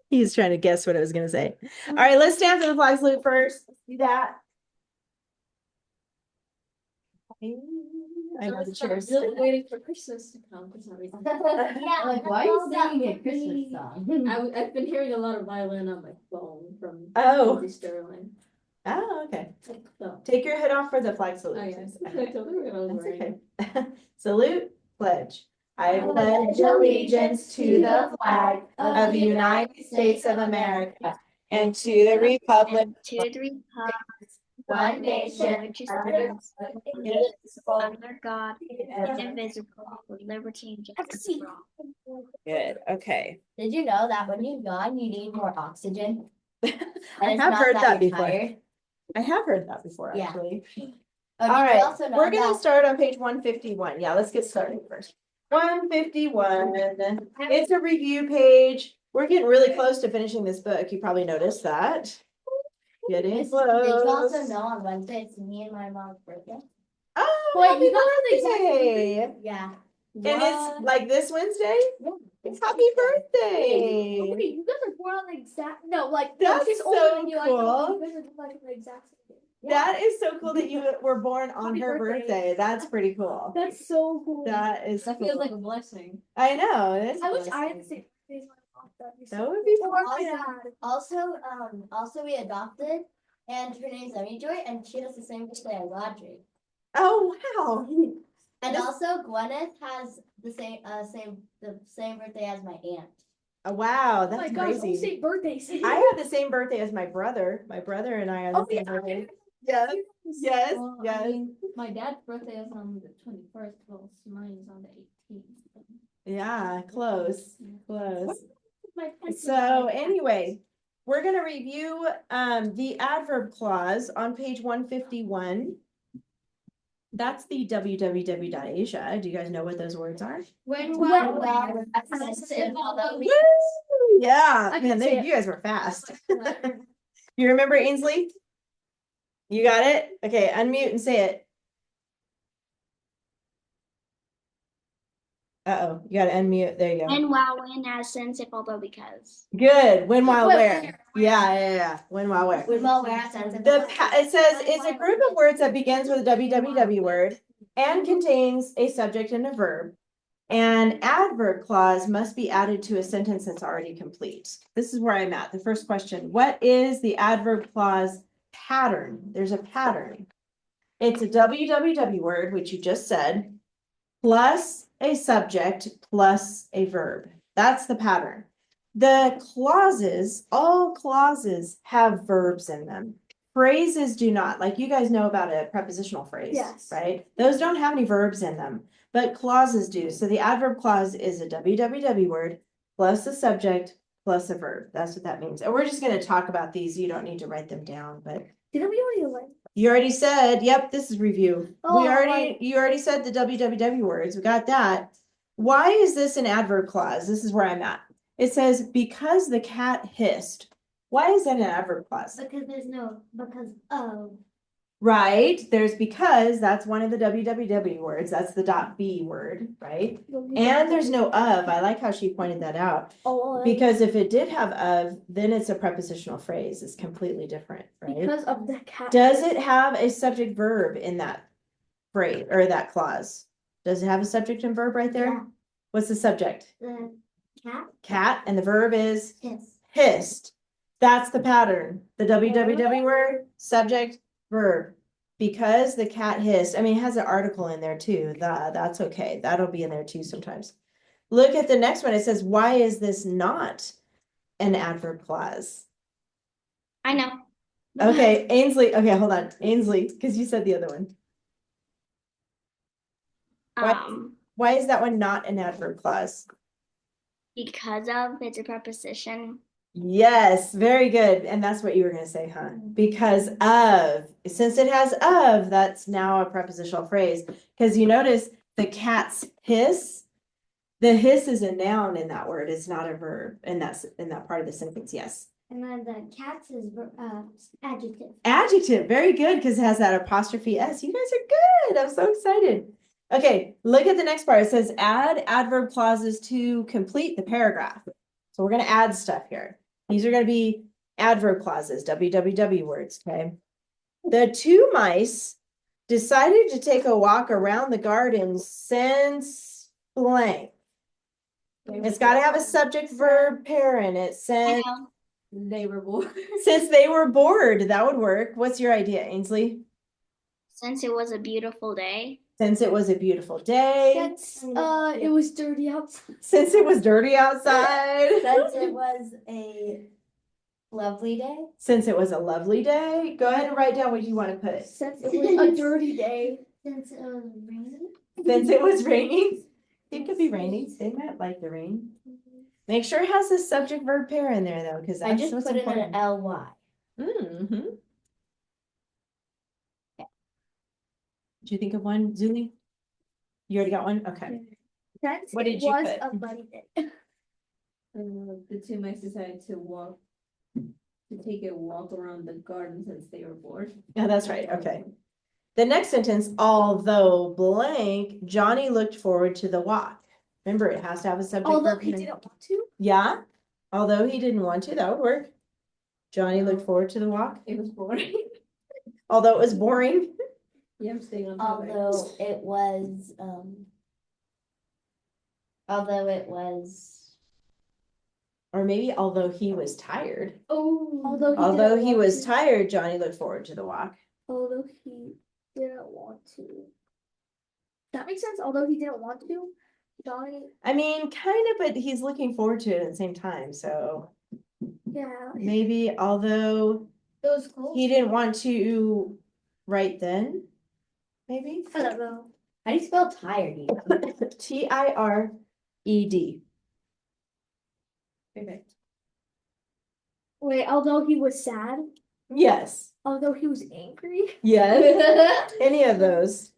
He's trying to guess what I was going to say. All right, let's stand for the flag salute first. Let's do that. I know the chair's really waiting for Christmas to come for some reason. Yeah, Like, why are you singing a Christmas song? I've been hearing a lot of violin on my phone from Lindsay Sterling. Oh, okay. So. Take your hood off for the flag salute. Oh, yes. I totally what I was wearing. Okay. Salute, pledge. I pledge allegiance to the flag of the United States of America and to the republic one nation, which is indivisible, under God, indivisible, with liberty and justice for all. Good. Okay. Did you know that when you yawn, you need more oxygen? I have heard that before. I have heard that before, Yeah. actually. Oh, All right, also know we're going to that- start on page 151. Yeah, let's get started first. 151. It's a review page. We're getting really close to finishing this book. You probably noticed that. Getting Did you close. also know on Wednesday it's me and my mom's birthday? Oh, Wait, happy you got the exact birthday. Yeah. And it's like this Wednesday? It's happy birthday. Okay, you guys are born on the exact That's she's so older than you. I know cool. you guys are like the exact same. That is so cool that you were born on Happy her birthday. That's pretty cool. That's so cool. That is That cool. feels like a blessing. I know. It is I wish a I had the blessing. same birthday as my mom. That would be Also, also we adopted, and her name's Emmy Joy, and she has the same birthday as Audrey. Oh wow. And also Gwyneth has the same birthday as my aunt. Oh, wow, Oh that's my gosh, crazy. same birthdays. I have the same birthday as my brother. My brother and I are the same birthday. Yes. Yes. Well, Yes. I mean, my dad's birthday is on the 21st, while mine is on the 18th. Yeah, close. Close. My So anyway, we're going to review the adverb clause on page 151. That's the www.asia. Do you guys know what those words are? Yeah, man, you guys were fast. You remember Ainsley? You got it? Okay, unmute and say it. Uh-oh, you gotta unmute. There you go. When, while, when, as, since, if, although, because. Good. When, while, where. Yeah. When, while, where. When, while, where, as, since, if, It says it's a group of words that begins with a www word and contains a subject and a verb. An adverb clause must be added to a sentence that's already complete. This is where I'm at. The first question, what is the adverb clause pattern? There's a pattern. It's a www word, which you just said, plus a subject plus a verb. That's the pattern. The clauses, all clauses have verbs in them. Phrases do not. Like you guys know about a prepositional phrase, Yes. right? Those don't have any verbs in them, but clauses do. So the adverb clause is a www word plus a subject plus a verb. That's what that means. And we're just going to talk about these. You don't need to write them down, but Didn't we already learn? you already said, yep, this is review. Oh, You already said the www words. We got that. Why is this an adverb clause? This is where I'm at. It says, because the cat hissed. Why is that an adverb clause? because of. Right. There's because, that's one of the www words. That's the .b word, right? And there's no of. I like how she pointed that out. Because if it did have of, then it's a prepositional phrase. It's completely different, right? Because of the cat. Does it have a subject verb in that phrase or that clause? Does it have a subject and verb right there? Yeah. What's the subject? The cat. Cat, and the verb is Hiss. hissed. That's the pattern. The www word, subject, verb. Because the cat hissed. I mean, it has an article in there too. That's okay. That'll be in there too sometimes. Look at the next one. It says, why is this not an adverb clause? I know. Okay, Ainsley. Okay, hold on. Ainsley, because you said the other one. Why is that one not an adverb clause? Because of, it's a preposition. Yes, very good. And that's what you were going to say, huh? Because of, since it has of, that's now a prepositional phrase. Because you notice the cat's hiss, the hiss is a noun in that word. It's not a verb. And that's in that part of the sentence. Yes. And then the cat's is adjective. Adjective. Very good. Because it has that apostrophe S. You guys are good. I'm so excited. Okay, look at the next part. It says add adverb clauses to complete the paragraph. So we're gonna add stuff here. These are gonna be adverb clauses, WWW words, okay? The two mice decided to take a walk around the garden since blank. It's gotta have a subject verb pair in it, since They were bored. since they were bored. That would work. What's your idea, Ainsley? Since it was a beautiful day. Since it was a beautiful day. It was dirty outside. Since it was dirty outside. Since it was a lovely day. Since it was a lovely day. Go ahead and write down what you want to put. Since it was a dirty day. Since it was raining. Since it was raining. It could be raining. They might like the rain. Make sure it has a subject verb pair in there though, because I that's just what's put it in important. an ly. Mm-hmm. Did you think of one, Zuli? You already got one? Okay. Since What it did you was put? a funny day. The two mice decided to take a walk around the garden since they were bored. Yeah, that's right. Okay. The next sentence, although blank, Johnny looked forward to the walk. Remember, it has to have a subject. Although verb he pair. didn't want to. Yeah, although he didn't want to, that would work. Johnny looked forward to the walk, It was boring. although it was boring. Yeah, I'm staying on topic. Although it was, Or maybe although he was tired. Although He was tired, Johnny looked forward to the walk. Although he didn't want to. That makes sense. Although he didn't want to, Johnny. I mean, kind of, but he's looking forward to it at the same time. So Yeah. maybe although those cool. he didn't want to right then, maybe. I don't know. How do you spell tired? Tired. Perfect. Wait. Although he was sad. Yes. Although he was angry. Yes. Any of those.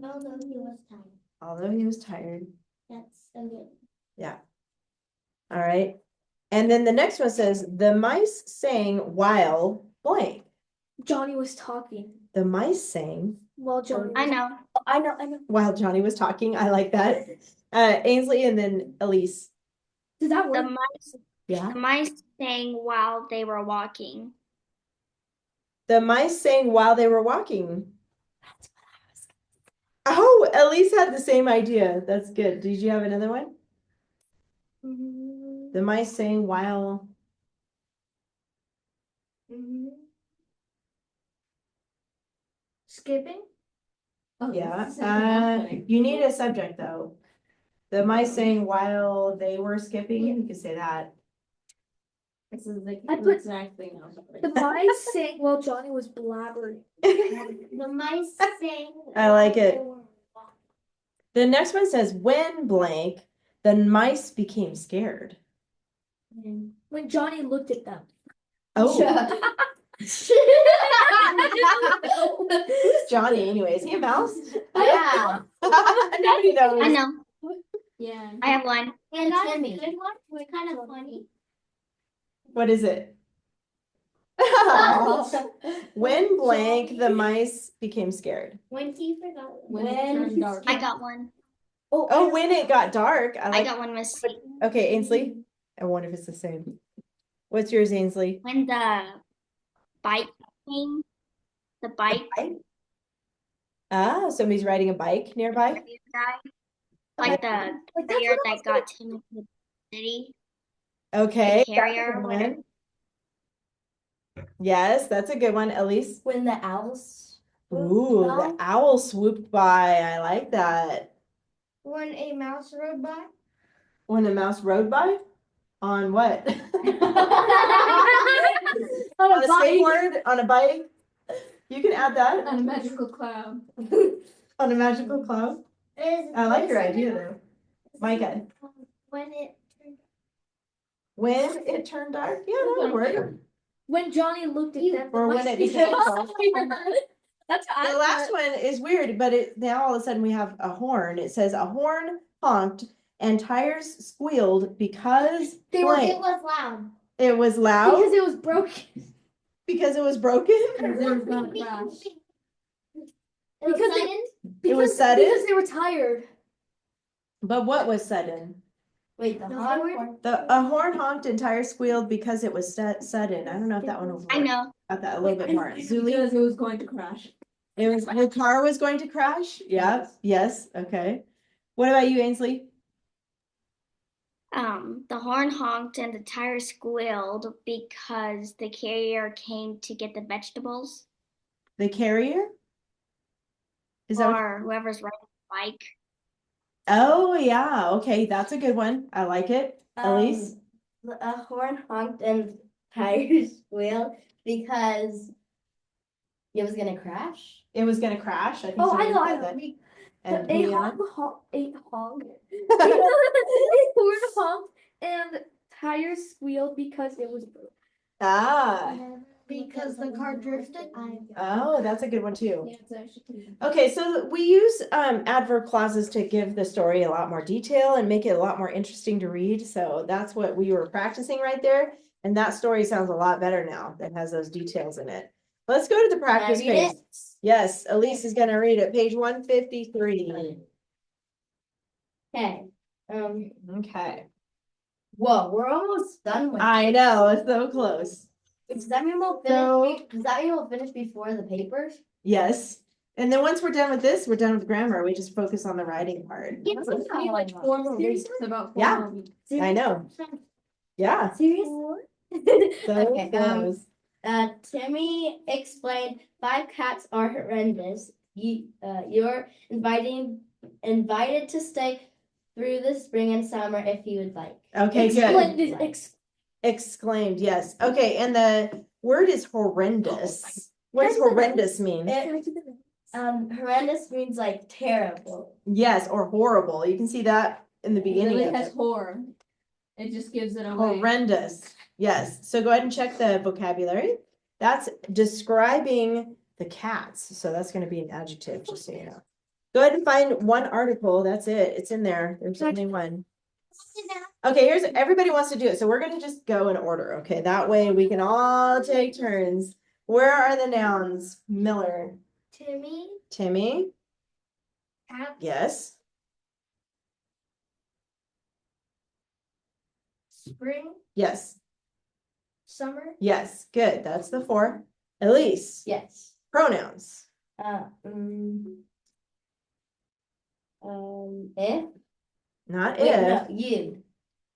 Although he was tired. Although he was tired. That's a good. Yeah. All right. And then the next one says, the mice sang while blank. Johnny was talking The mice sang while Johnny. I know. I know. while Johnny was talking. I like that. Ainsley and then Elise. Does that The work? mice, Yeah. the mice sang while they were walking. The mice sang while they were walking. That's what I was. Oh, Elise had the same idea. That's good. Did you have another one? The mice sang while. Skipping. Oh, Yeah. this is something You need a subject though. The mice sang while they were skipping. You could say that. This is like I the put- exact thing. The mice sang while Johnny was blabbering. The mice sang. I like it. The next one says, when blank, the mice became scared. When Johnny looked at them. Oh, who's Johnny anyway? Is he a mouse? Yeah. Nobody knows. I know. Yeah. I have one. And Timmy. Good one. We're kind of funny. What is it? When blank, the mice became scared. When he forgot. When it turned dark. I got one. Oh, when it got dark. I I like. got one, Miss. Okay, Ainsley. I wonder if it's the same. What's yours, Ainsley? When the bike came, the bike Ah, somebody's riding a bike nearby. guy, like the Like, that's carrier what I that was got Tim into the city. Okay, The that's a carrier good or whatever. one. Yes, that's a good one, Elise. When the owls. Ooh, the owl swooped by. I like that. When a mouse rode by. When a mouse rode by? On what? On On a skateboard? On a bike? You can add that. On a magical cloud. On a magical cloud. I like your idea though. Micah. When it. When it turned dark? Yeah, that would work. When Johnny looked at them. Or the when mice it became dark. That's The last one is weird, but now all of a sudden we have a horn. It says a horn honked and tires squealed because They were- blank. It was loud. It was loud Because it was broken. because it was broken. There was not a crash. Because sudden. It was sudden? Because they were tired. But what was sudden? Wait, the The hot horn? horn. A horn honked and tires squealed because it was sudden. I don't know if that one will I work. know. Got that a little bit more. Zuli, Because it was going to crash. it was, the car was going to crash? Yep, yes, okay. What about you, Ainsley? The horn honked and the tire squealed because the carrier came to get the vegetables The carrier? Is that? or whoever's riding the bike. Oh, yeah, okay, that's a good one. I like it. Elise? A horn honked and tires squealed because it was gonna crash. It was gonna crash. I think Oh, I somebody know, I said know. that. And A Juliana? hog, a hog. A horn honked and tires squealed because it was broke. Ah, Because the car drifted. oh, that's a good one too. Yeah, it's actually. Okay, so we use adverb clauses to give the story a lot more detail and make it a lot more interesting to read. So that's what we were practicing right there. And that story sounds a lot better now that has those details in it. Let's go to the practice read page. it? Yes, Elise is gonna read it, page 153. Okay. Okay. Whoa, we're almost done with. I know, it's so close. Does that mean we'll finish? So- Does that mean we'll finish before the papers? Yes. And then once we're done with this, we're done with grammar. We just focus on the writing part. Yeah. Pretty much 4 more weeks. About 4 Yeah. more weeks. I know. Yeah. Serious? So Okay, goes. Timmy explained 5 cats are horrendous. You're invited to stay through the spring and summer if you would like. Okay, good. Splendid. Exclaimed, yes. Okay, and the word is horrendous. What does horrendous mean? Horrendous means like terrible. Yes, or horrible. You can see that in the It beginning really of has it. horror. It just gives it away. Horrendous. Yes. So go ahead and check the vocabulary. That's describing the cats. So that's going to be an adjective, just so you know. Go ahead and find one article. That's it. It's in there. There's only one. Okay, here's everybody wants to do it. So we're gonna just go in order. Okay, that way we can all take turns. Where are the nouns? Miller. Timmy, Timmy. cat, Yes. spring, Yes. summer. Yes. Good. That's the 4. Elise. Yes. Pronouns. If. Not Wait, if. no, you.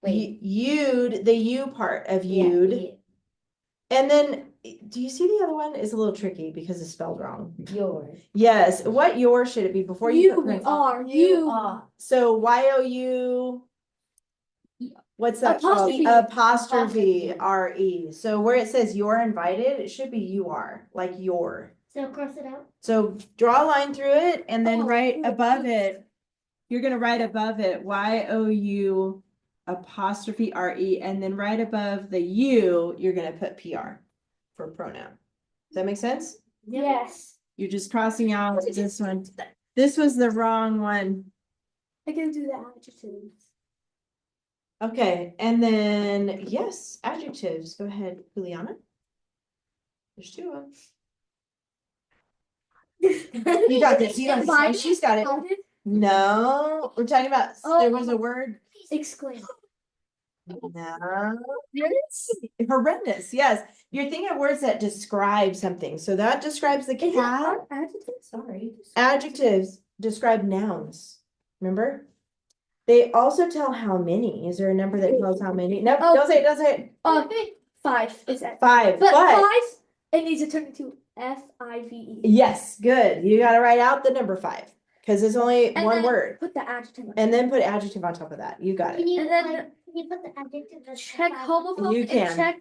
Wait. You'd, the you part of Yeah, you'd. you. And then, do you see the other one? It's a little tricky because it's spelled wrong. Yours. Yes. What your should it be before you put parentheses? You are. So Y-O-U. What's that called? Apostrophe. Apostrophe R-E. So where it says you're invited, it should be you are, like your. So cross it out. So draw a line through it and then Oh, write cool. above it. You're gonna write above it Y-O-U apostrophe R-E, and then right above the U, you're gonna put PR for pronoun. Does that make sense? Yes. You're just crossing out this one. This was the wrong one. I can do the adjectives. Okay, and then, yes, adjectives. Go ahead, Juliana. There's 2 of them. You got this. You got this. Oh, she's got it. No, we're talking about, there was a word. Exclaim. No. Horrendous. Yes. You're thinking of words that describe something. So that describes the Is it cat. adjective? Sorry. Adjectives describe nouns. Remember? They also tell how many. Is there a number that tells how many? No, Oh. don't say it, don't say it. 5 is that. 5. But But 5, it needs to turn into F-I-V-E. yes, good. You gotta write out the number 5 because it's only And one then word. Put the adjective. on And then put adjective on top of that. You got it. you And then can you put the adjective? check homophobe You can. and check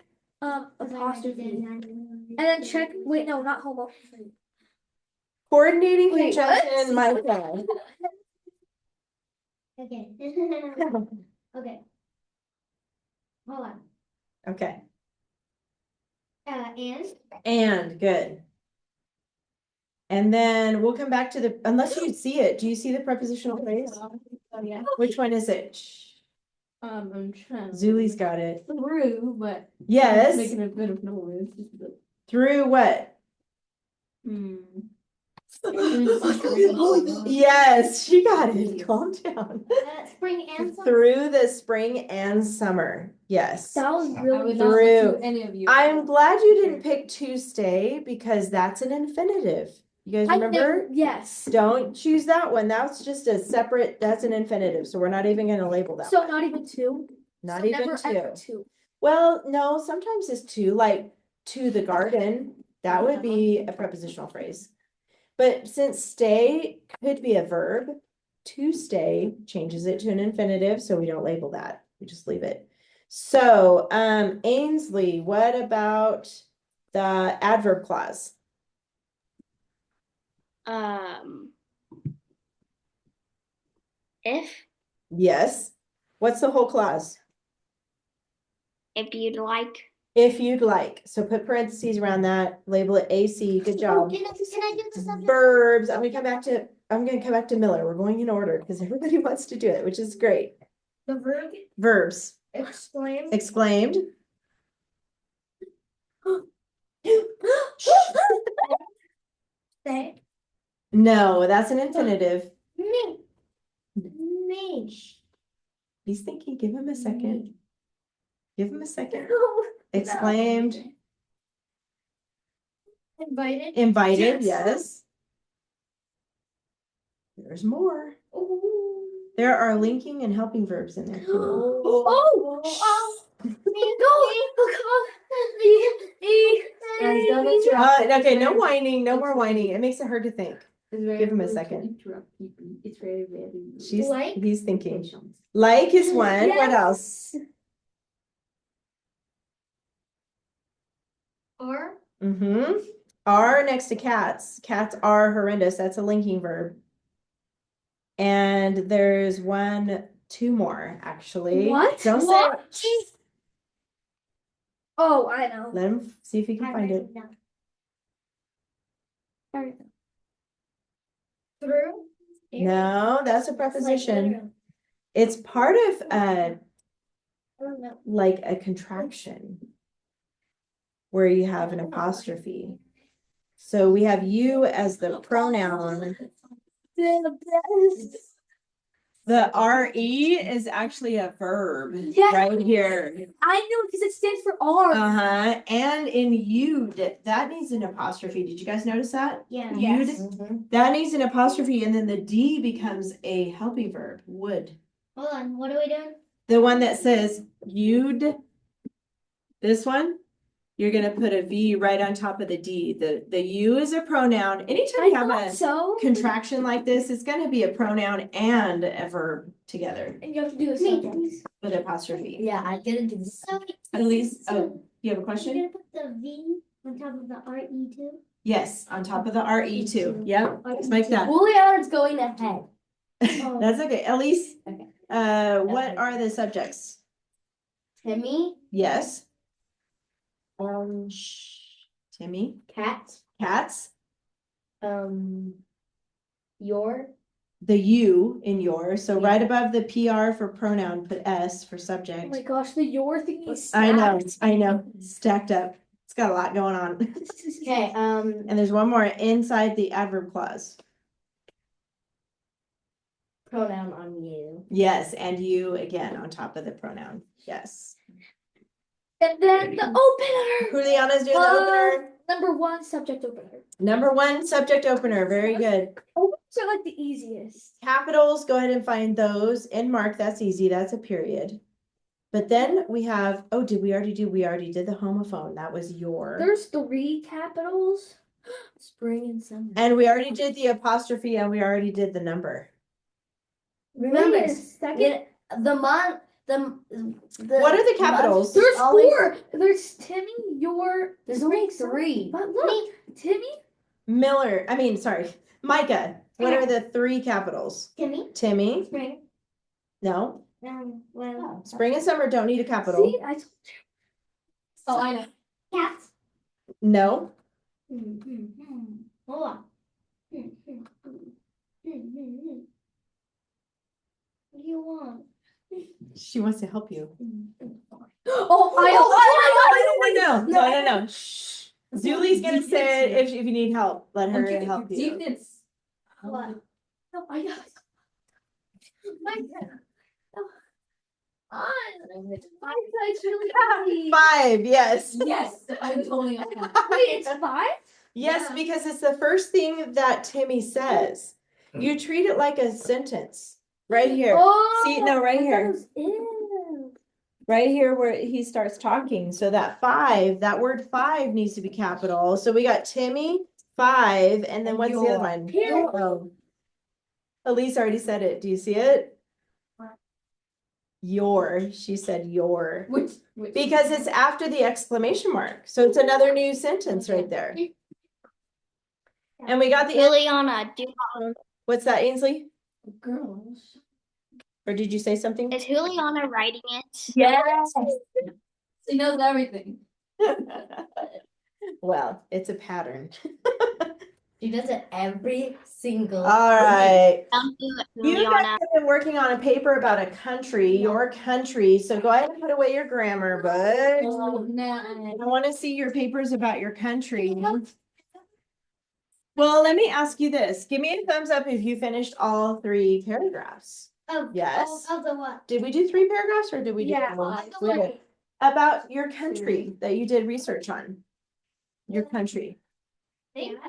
apostrophe. And then check, wait, no, not homophobe. Coordinating Wait, conjunction, my what? friend. Okay. Okay. Hold on. Okay. And Good. And then we'll come back to the, unless you see it, do you see the prepositional phrase? Yeah. Which one is it? I'm trying. Zuli's got it. Through, but. Yes, Making a bit of noise. through what? Yes, she got it. Calm down. Spring and summer. Through the spring and summer. Yes. That was I really would good. not Through. listen to any of you. I'm glad you didn't pick to stay because that's an infinitive. You guys remember? Yes. Don't choose that one. That's just a separate, that's an infinitive. So we're not even gonna label that. So not even two. Not So even never two. ever two. Well, no, sometimes it's to, like, to the garden. That would be a prepositional phrase. But since stay could be a verb, to stay changes it to an infinitive, so we don't label that. We just leave it. So, Ainsley, what about the adverb clause? If Yes. What's the whole clause? if you'd like. If you'd like. So put parentheses around that, label it AC. Good Oh, job. can I do the subject? Verbs. I'm gonna come back to Miller. We're going in order because everybody wants to do it, which is great. The verb Verbs. exclaim. Exclaimed. Say. No, that's an infinitive. Me. Me. He's thinking, give him a second. Give him a second. Exclaimed. Invited. Invited, Yes. yes. There's more. Ooh. There are linking and helping verbs in there too. Okay, no whining, no more whining. It makes it hard to think. Give him a second. It's very, very. He's thinking. Like is one. What else? Are. Mm-hmm. Are next to cats. Cats are horrendous. That's a linking verb. And there's two more actually. What? Don't What? say. Oh, I know. Let him see if he can find it. Through. No, that's a preposition. It's part of I don't know. like a contraction where you have an apostrophe. So we have you as the pronoun. The best. The RE is actually a verb Yeah. right here. I know because it stands for R. Uh-huh. And in you'd, that needs an apostrophe. Did you guys notice that? Yeah. You'd, Yes. that needs an apostrophe, and then the D becomes a helping verb, would. Hold on, what are we doing? The one that says you'd, this one, you're gonna put a V right on top of the D. The you is a pronoun. Anytime you have a so. contraction like this, it's gonna be a pronoun and a verb together And you have to do the subject. with apostrophe. Yeah, I didn't do this. So At least, oh, you have a you're question? gonna put the V on top of the RE too? Yes, on top of the RE too. Yep, just like that. Juliana's going ahead. That's okay. Elise, Okay. what are the subjects? Timmy, Yes, um, Timmy, cat, cats, your, the you in your, so Yeah. right above the PR for pronoun, put S for Oh subject. my gosh, the your thing is I know, stacked. stacked up. It's got a lot going on. okay, And there's one more inside the adverb clause. pronoun on you. Yes, and you again on top of the pronoun. Yes. And then the opener. Juliana's doing the opener. Number one subject opener. Number one subject opener. Very good. Openers are like the easiest. Capitals, go ahead and find those and mark. That's easy. That's a period. But then we have, oh, did we already do? We already did the homophone. That was your. There's 3 capitals. Spring and summer. And we already did the apostrophe and we already did the number. Remember, Wait a second. the What are the capitals? There's always- 4. There's Timmy, your. There's only Spring, 3. But look, Timmy. Micah, what are the 3 capitals? Timmy? Timmy, Spring? no. Well. Spring and summer don't need a capital. See, I told you. Oh, I know. Cats? No. Hold on. What do you want? She wants to help you. Oh, I No. Shh. Julie's gonna say it if you need help, let her help you. What? Oh my gosh. My God. It's really easy. 5, yes. Yes, I was totally on that. Wait, it's 5? Yes, Yeah. because it's the first thing that Timmy says. You treat it like a sentence, right here. Oh, See, no, right I thought here. it was in. Right here where he starts talking. So that 5, that word 5 needs to be capital. So we got Timmy, 5, and then what's the other one? Your. Oh. Elise already said it. Do you see it? What? Your, she said your. Which Because it's after the exclamation mark. So it's another new sentence right there. And we got the, Juliana, what's that, Ainsley? girls. Or did you say something? is Juliana writing it? Yes. She knows everything. Well, it's a pattern. She does it every single All right. Thank you, You guys Juliana. have been working on a paper about a country, your country. So go ahead and put away your grammar, bud. Oh, no. I want to see your papers about your country. Well, let me ask you this. Give me a thumbs up if you finished all 3 paragraphs. Yes. Of the what? Did we do 3 paragraphs or did we do Yeah. one? We did. About your country that you did research on. Your country. I think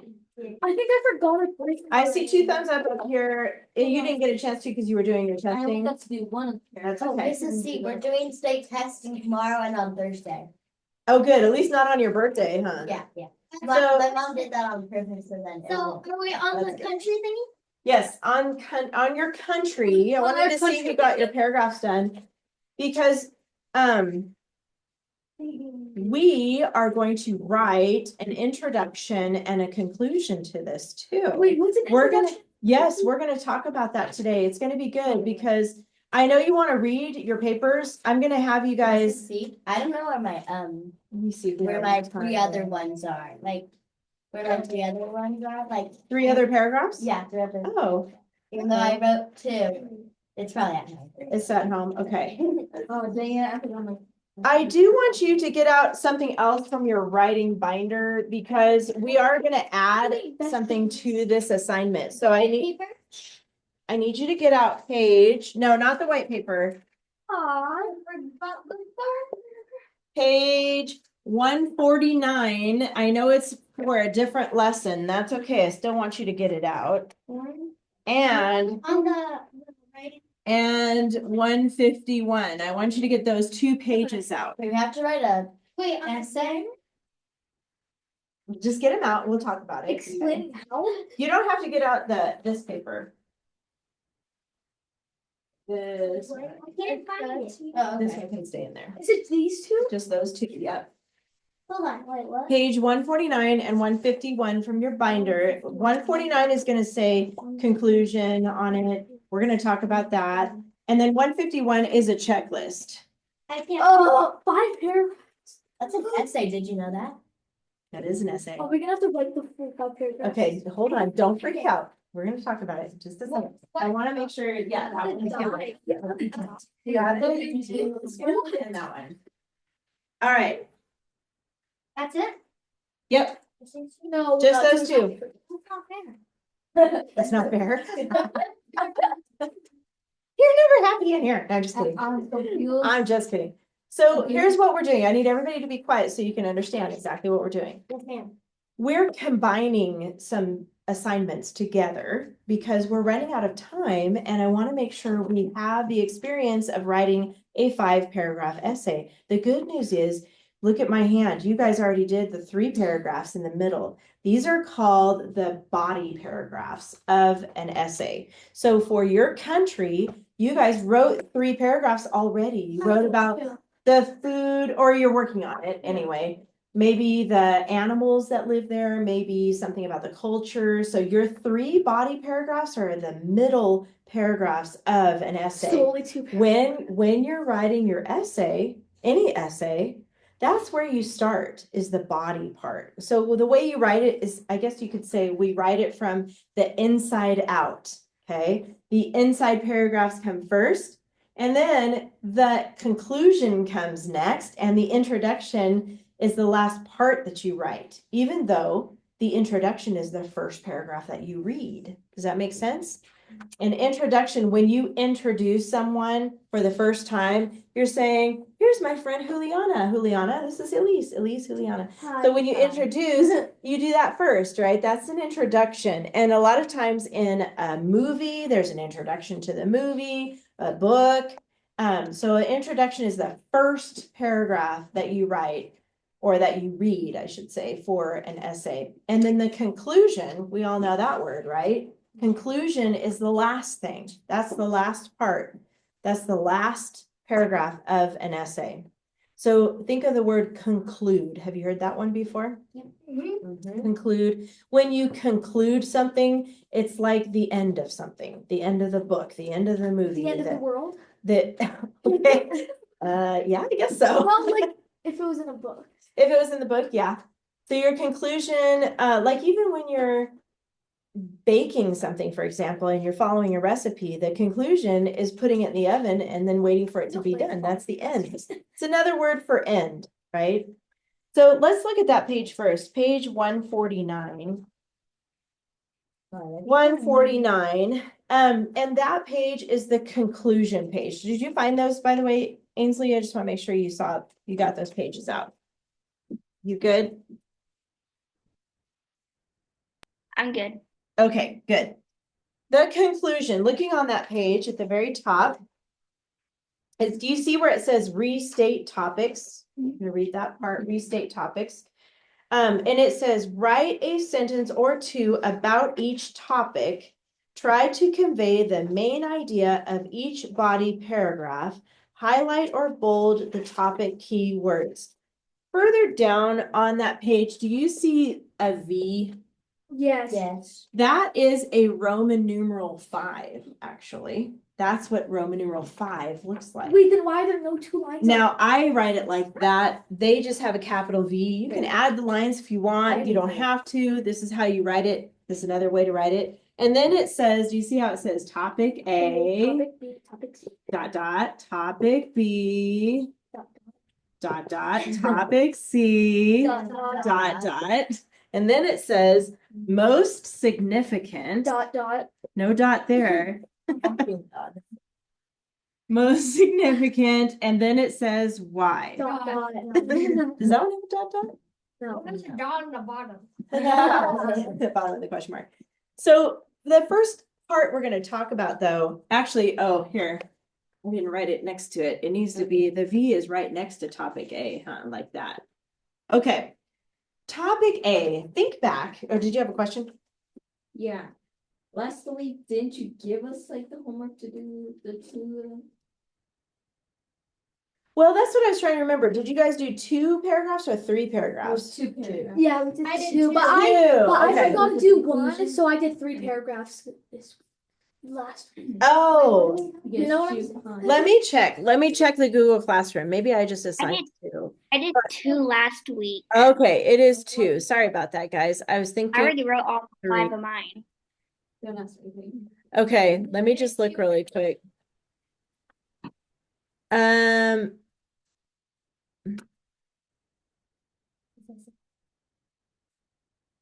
I forgot it. I see 2 thumbs up here. You didn't get a chance to because you were doing your I only testing. got to do one. That's Oh, okay. Mrs. C, we're doing state testing tomorrow and on Thursday. Oh, good. At least not on your birthday, huh? Yeah. So- My mom did that on purpose, so then. So are we on the That's good. country thingy? Yes, on your country. I On wanted our to see if you got your paragraphs done. Because we are going to write an introduction and a conclusion to this too. Wait, what's an We're gonna, introduction? yes, we're gonna talk about that today. It's gonna be good because I know you want to read your papers. I'm gonna have you Mrs. guys, C, I don't know where my let me see. where my 3 other ones are. Like where my 3 other ones are. Like 3 other paragraphs? yeah, 3 other. Oh, Even though I wrote 2, it's probably at home. it's at home. Okay. Oh, dang it, I forgot my. I do want you to get out something else from your writing binder because we are gonna add something to this assignment. So I need you to get out page, no, not the white paper, Aw, I forgot the page 149. I know it's for a different lesson. That's okay. I still want you to get it out. And on the writing. 151. I want you to get those 2 pages out. We have to write a Wait, on the essay. Just get them out and we'll talk about it. explain how? You don't have to get out this paper. This I can't find it. Oh, this okay. one can stay in there. Is it these 2? Just those 2, yep. Hold on, wait, what? Page 149 and 151 from your binder. 149 is gonna say conclusion on it. We're gonna talk about that. And then 151 is a checklist. I can't. Oh, 5 paragraphs. That's an essay. Did you know that? That is an essay. Oh, we're gonna have to write the full 5 paragraphs. Okay, hold on, don't freak out. We're gonna talk about it in just a second. I wanna make sure, yeah, that one. Yeah, and that one. All right, That's it? yep, No. Just those 2. That's not fair. That's not fair. You're never happy in here. No, I'm just kidding. I'm confused. I'm just kidding. So here's what we're doing. I need everybody to be quiet so you can understand exactly what we're doing. Yes, ma'am. We're combining some assignments together because we're running out of time and I want to make sure we have the experience of writing a 5-paragraph essay. The good news is, look at my hand. You guys already did the 3 paragraphs in the middle. These are called the body paragraphs of an essay. So for your country, you guys wrote 3 paragraphs already. You wrote about the food, or you're working on it anyway. Maybe the animals that live there, maybe something about the culture. So your 3 body paragraphs are the middle paragraphs of an essay. So only 2 paragraphs. When you're writing your essay, any essay, that's where you start, is the body part. So the way you write it is, I guess you could say, we write it from the inside out, okay? The inside paragraphs come first, and then the conclusion comes next, and the introduction is the last part that you write, even though the introduction is the first paragraph that you read. Does that make sense? An introduction, when you introduce someone for the first time, you're saying, here's my friend Juliana. Juliana, this is Elise. Elise, Juliana. So when you introduce, you do that first, right? That's an introduction. And a lot of times in a movie, there's an introduction to the movie, a book. So an introduction is the first paragraph that you write, or that you read, I should say, for an essay. And then the conclusion, we all know that word, right? Conclusion is the last thing. That's the last part. That's the last paragraph of an essay. So think of the word conclude. Have you heard that one before? Conclude. When you conclude something, it's like the end of something, the end of the book, the end of the movie. The end of the world. Okay. Yeah, I guess so. Well, like if it was in a book. If it was in the book, yeah. So your conclusion, like even when you're baking something, for example, and you're following a recipe, the conclusion is putting it in the oven and then waiting for it to be done. That's the end. It's another word for end, right? So let's look at that page first, page 149. 149. And that page is the conclusion page. Did you find those, by the way, Ainsley? I just want to make sure you got those pages out. You good? I'm good. Okay, good. The conclusion, looking on that page at the very top, is, do you see where it says restate topics? I'm gonna read that part, restate topics. And it says, write a sentence or two about each topic. Try to convey the main idea of each body paragraph. Highlight or bold the topic keywords. Further down on that page, do you see a V? Yes. Yes. That is a Roman numeral 5, actually. That's what Roman numeral 5 looks like. Wait, then why are there no two lines? Now, I write it like that. They just have a capital V. You can add the lines if you want. You don't have to. This is how you write it. This is another way to write it. And then it says, do you see how it says topic A, Topic B, topic C. topic B, Dot, topic C, dot. And then it says most significant, dot. no dot there. Most significant, and then it says why. Dot. Does that one have a dot? No. There's a dot on the bottom. The bottom of the question mark. So the first part we're going to talk about, though, actually, oh, here, I didn't write it next to it. It needs to be, the V is right next to topic A, huh? Like that. Okay. Topic A, think back. Or did you have a question? Yeah. Last week, didn't you give us like the homework to do the two? Well, that's what I was trying to remember. Did you guys do 2 paragraphs or 3 It paragraphs? was two paragraphs. Yeah, we did I did two, two. but I Okay. forgot to do one, so I did 3 paragraphs this last week. Oh, You know what I'm saying? let me check. Let me check the Google Classroom. Maybe I just assigned 2. I did 2 last week. Okay, it is 2. Sorry about that, guys. I was I thinking. already wrote all 5 3. of mine. Don't ask anything. Okay, let me just look really quick.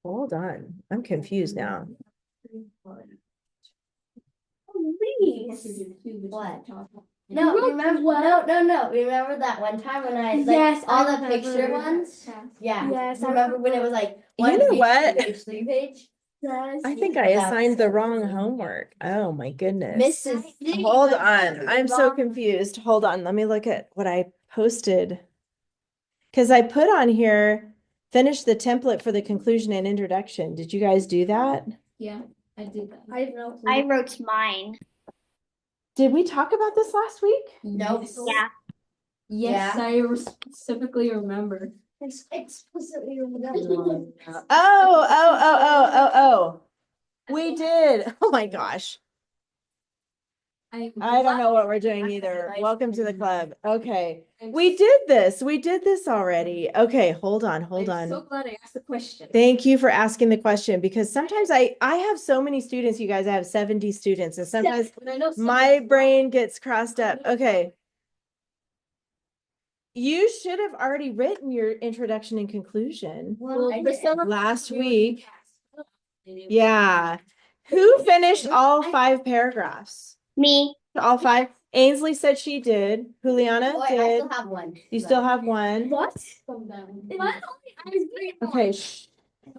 Hold on. I'm confused now. What? No, No, remember, no. Remember that one time when I, like, Yes, all I the remember. picture ones? Yeah. Yes, I Remember when it was like You 1 know page, what? 2 page, 3 page? Yes. I think I assigned the wrong homework. Oh my goodness. Mrs. Hold on. I'm so confused. Hold on. Let me look at what I posted. Because I put on here, finish the template for the conclusion and introduction. Did you guys do that? Yeah, I did that. I have no clue. I wrote mine. Did we talk about this last week? Nope. Yeah. Yes, Yeah. I specifically remember. It's explicitly remember. Oh. We did. Oh my gosh. I don't know what we're doing either. Welcome to the club. Okay. We did this. We did this already. Okay, hold on. I'm so glad I asked the question. Thank you for asking the question, because sometimes I have so many students, you guys. I have 70 students, and sometimes And I know my brain gets crossed up. Okay. You should have already written your introduction and conclusion Well, I Priscilla- last week. Yeah. Who finished all 5 paragraphs? Me. All 5? Ainsley said she did. Juliana Oh, I did. still have one. You still have one? What? Come down. Am I only? Okay,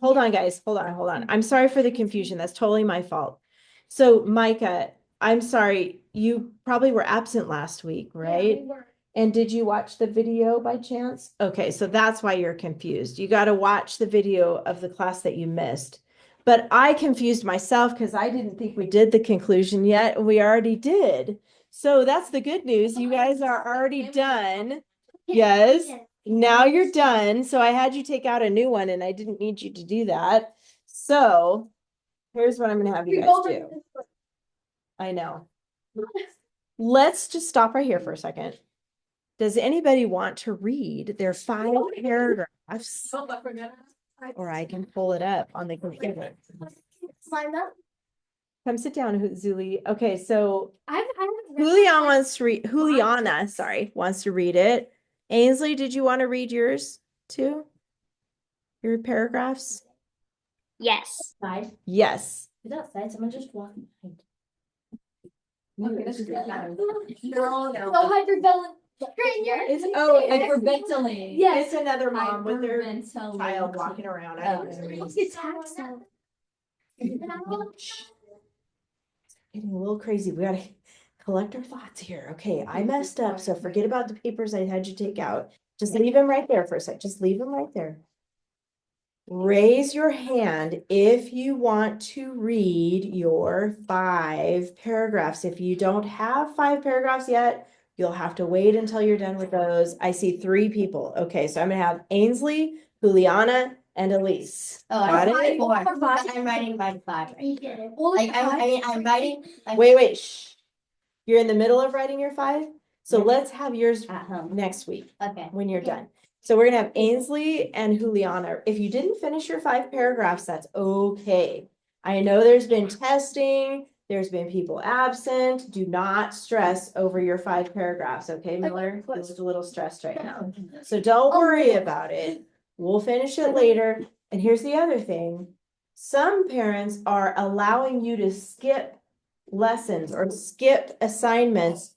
hold on, guys. Hold on. I'm sorry for the confusion. That's totally my fault. So, Micah, I'm sorry. You probably were absent last week, right? And did you watch the video by chance? Okay, so that's why you're confused. You got to watch the video of the class that you missed. But I confused myself because I didn't think we did the conclusion yet, and we already did. So that's the good news. You guys are already done. Yes. Now you're done. So I had you take out a new one, and I didn't need you to do that. So here's what I'm going to have you guys do. I know. Let's just stop right here for a second. Does anybody want to read their 5 paragraphs? Oh, I forgot. Or I can pull it up on the computer. Sign up. Come sit down, Zuli. Okay, so I Juliana wants to read. Juliana, sorry, wants to read it. Ainsley, did you want to read yours too? Your paragraphs? Yes. Outside. Yes. It's outside. Someone just walked behind. Okay, this is good. No, hyperventilate. It's Hyperventilating. Yes. It's another mom with their Hyperventilating. child walking around. I don't know. Let's get taxed though. Getting a little crazy. We gotta collect our thoughts here. Okay, I messed up, so forget about the papers I had you take out. Just leave them right there for a sec. Just leave them right there. Raise your hand if you want to read your 5 paragraphs. If you don't have 5 paragraphs yet, you'll have to wait until you're done with those. I see 3 people. Okay, so I'm gonna have Ainsley, Juliana, and Elise. Oh, Got I it? 4. I'm writing by 5. Right? I'm writing. Wait, shh. You're in the middle of writing your 5? So Yeah. let's have yours At home. next week Okay. when you're done. So we're gonna have Ainsley and Juliana. If you didn't finish your 5 paragraphs, that's okay. I know there's been testing, there's been people absent. Do not stress over your 5 paragraphs, okay, Miller? You look a little stressed right now. So don't worry about it. We'll finish it later. And here's the other thing. Some parents are allowing you to skip lessons or skip assignments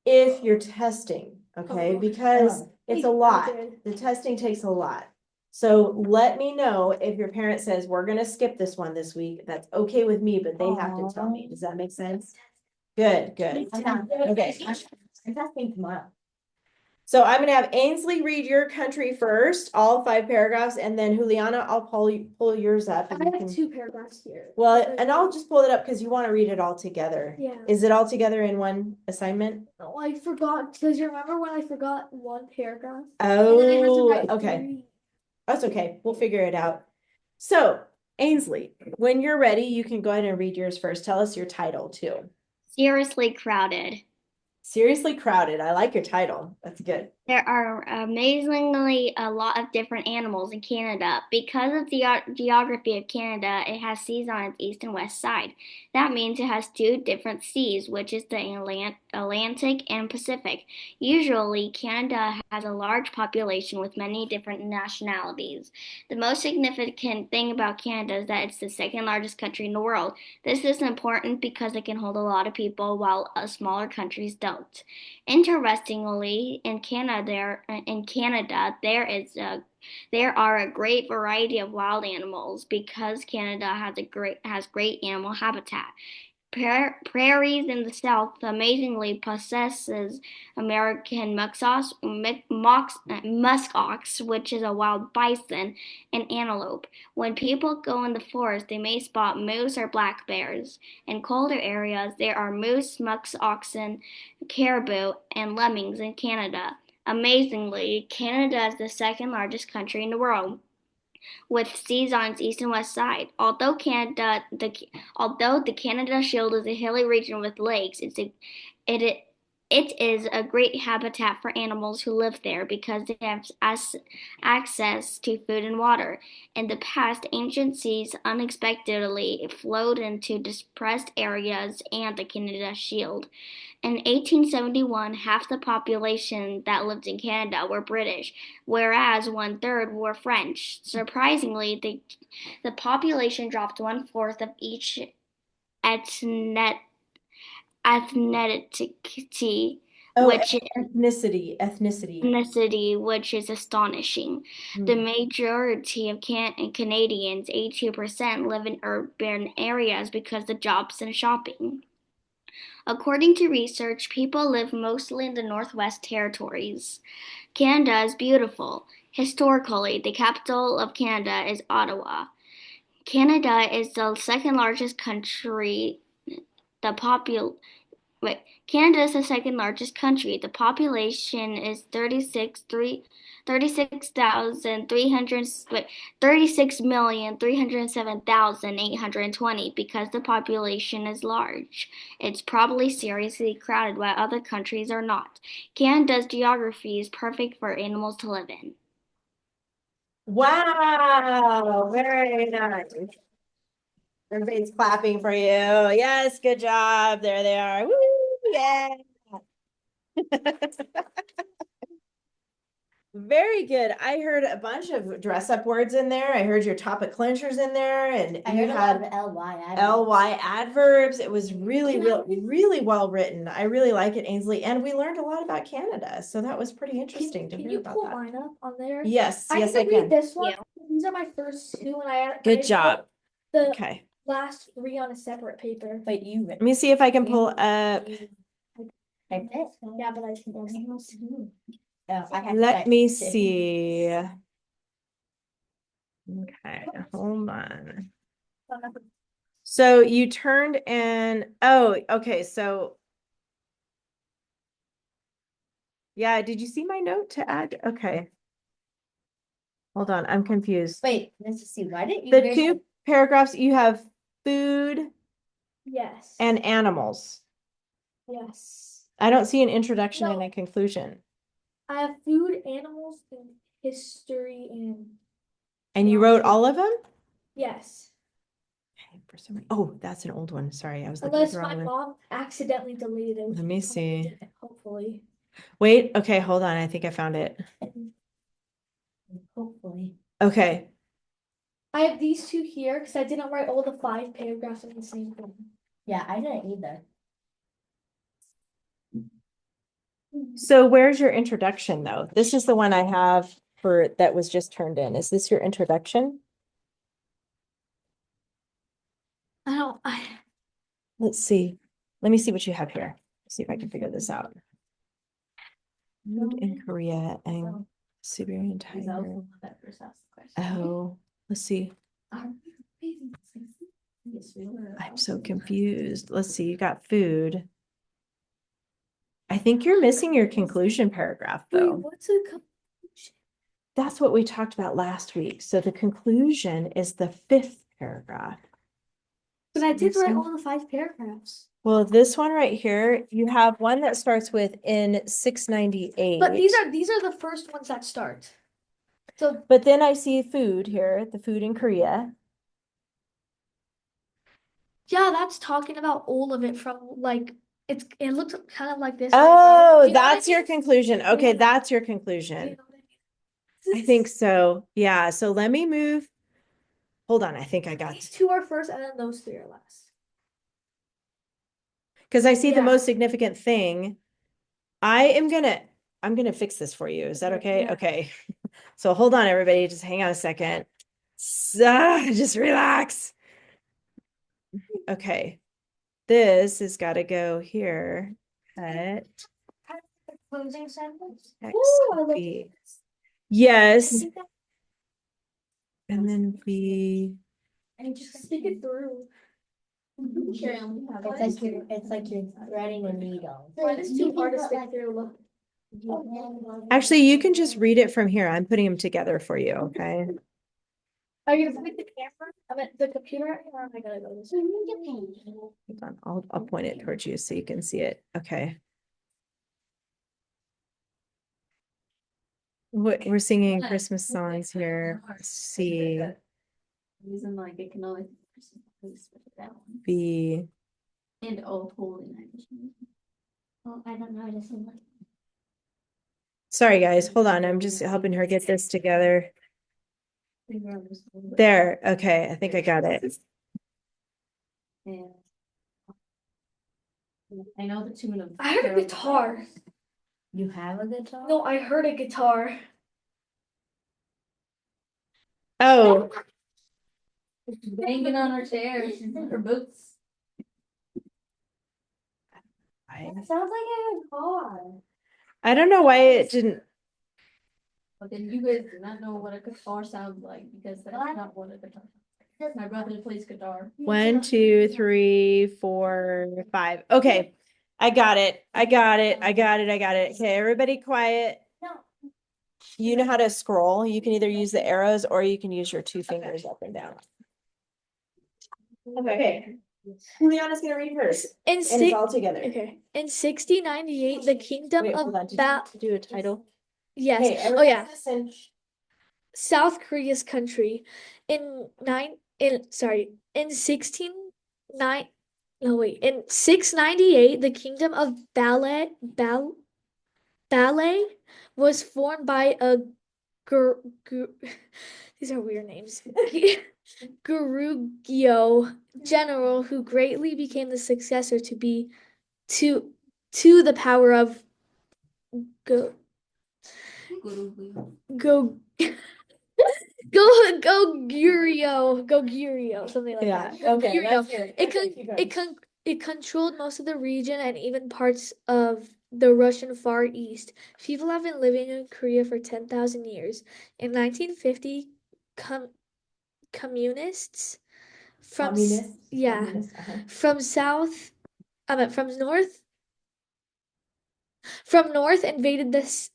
if you're testing, okay? Because it's a lot. The testing takes a lot. So let me know if your parent says, we're gonna skip this one this week. That's okay with me, but they have to tell me. Does that make sense? Good. Okay. I'm testing tomorrow. So I'm gonna have Ainsley read your country first, all 5 paragraphs, and then Juliana, I'll pull yours up. I and you have can- 2 paragraphs here. Well, and I'll just pull it up because you want to read it all together. Yeah. Is it all together in one assignment? No, I forgot. Because you remember when I forgot 1 paragraph? And then I had to Oh, write okay. 3. That's okay. We'll figure it out. So, Ainsley, when you're ready, you can go ahead and read yours first. Tell us your title too. Seriously crowded. Seriously crowded. I like your title. That's good. There are amazingly a lot of different animals in Canada. Because of the geography of Canada, it has seas on its east and west side. That means it has 2 different seas, which is the Atlantic and Pacific. Usually, Canada has a large population with many different nationalities. The most significant thing about Canada is that it's the 2nd largest country in the world. This is important because it can hold a lot of people while smaller countries don't. Interestingly, in Canada, there are a great variety of wild animals because Canada has great animal habitat. Prairies in the south amazingly possesses American muskox, which is a wild bison, and antelope. When people go in the forest, they may spot moose or black bears. In colder areas, there are moose, musk oxen, caribou, and lemmings in Canada. Amazingly, Canada is the 2nd largest country in the world, with seas on its east and west side. Although the Canada Shield is a hilly region with lakes, It is a great habitat for animals who live there because they have access to food and water. In the past, ancient seas unexpectedly flowed into depressed areas and the Canada Shield. In 1871, half the population that lived in Canada were British, whereas one-third were French. Surprisingly, the population dropped one-fourth of each ethnic ethnicity, Oh, which ethnicity. which is astonishing. The Hmm. majority of Canadians, 82%, live in urban areas because of jobs and shopping. According to research, people live mostly in the Northwest Territories. Canada is beautiful. Historically, the capital of Canada is Ottawa. Canada is the second largest country. The popul Wait, Canada is the second largest country. The population is 36,307,820 because the population is large. It's probably seriously crowded while other countries are not. Canada's geography is perfect for animals to live in. Wow, very nice. Everybody's clapping for you. Yes, good job. There they are. Woo, yeah. Very good. I heard a bunch of dress up words in there. I heard your topic clinchers in there, and I you heard a had lot of ly adverbs. ly adverbs. It was really well written. I really like it, Ainsley. And we learned a lot about Canada. So that was pretty interesting to Can hear you about pull that. mine up on there? Yes, I yes, can I read can. this one. Yeah. These are my first two, and I Good I job. put the Okay. last three on a separate paper. But you Let me see if I can pull up. typed it. Yeah, but I can. Oh, I had to Let type me it too. see. Okay, hold on. So you turned in, oh, okay, so. Yeah, did you see my note to add? Okay. Hold on, I'm confused. Wait, let's just see. Why didn't you The guys two paragraphs, you have food Yes. and animals. yes. I don't see an introduction and No. a conclusion. I have food, animals, and history, And you wrote all of them? yes. Okay, for some reason. Oh, that's an old one. Sorry, I was looking at Unless the my wrong one. mom accidentally deleted it. which Let me she probably see. didn't, hopefully. Wait, okay, hold on. I think I found it. hopefully. Okay. I have these two here because I didn't write all the 5 paragraphs in the same thing. Yeah, I didn't either. So where's your introduction though? This is the one I have for that was just turned in. Is this your introduction? Let's see. Let me see what you have here. See if I can figure this out. Food in Korea and Siberian tiger. Oh, let's see. I'm so confused. Let's see. You got food. I think you're missing your conclusion paragraph Wait, though. what's a conclusion? That's what we talked about last week. So the conclusion is the 5th paragraph. But I did So- write all the 5 paragraphs. Well, this one right here, you have one that starts with in 698. But these are the first ones that start. So But then I see food here, the food in Korea. yeah, that's talking about all of it from like it looks kind of like this. Oh, Do you know what I that's your mean? conclusion. Okay, Yeah. that's your Do you conclusion. know what I mean? I think so. Yeah, so let me move. Hold on, I think I got These 2 are first and then those 3 are last. because I see the Yeah. most significant thing. I'm gonna fix this for you. Is that okay? Yeah. Okay. So hold on, everybody. Just hang on a second. Just relax. Okay. This has got to go here. Cut. Closing sentence? Ooh, I love XB. this. Yes. And then V. And just stick it through. It's like you're threading a needle. Mine is too hard to stick through. Look. Actually, you can just read it from here. I'm putting them together for you, okay? Are you gonna point the camera? I mean the computer at me, or am I gonna go this way? Hold on. I'll point it towards you so you can see it. Okay. We're singing Christmas songs here. Let's see. Reason like it can only that one. B. And oh, holy night. Oh, I don't know how to sing like. Sorry, guys. Hold on. I'm just helping her get this together. There. Okay. I think I got it. And I know the tune of. I heard a guitar. You have a guitar? No, I heard a guitar. Oh, Banging on her chair, her boots. That sounds like a guitar. I don't know why it didn't. But then you guys do not know what a guitar sounds like because that's not what a guitar sounds like. My brother plays guitar. 1, 2, 3, 4, 5. Okay. I got it. I got it. I got it. I got it. Okay. Everybody quiet. No. You know how to scroll. You can either use the arrows or you can use your two fingers up and down. Okay. Juliana's gonna read first. In And it's all together. Okay. In 1698, the kingdom Wait, of hold on. Did you do a title? Yes. Okay, Oh everybody yeah. listen. South Korea's country. In 698, the kingdom of ballet was formed by a gur, gur, these are weird names. Gurugyo general who greatly became the successor to the power of go go go Gurio, something like Yeah, that. okay, Gurio. that's good. It Okay, con keep going. it con it controlled most of the region and even parts of the Russian Far East. People have been living in Korea for 10,000 years. In 1950, communists from Communist? yeah, Communist, from south, I meant from north invaded this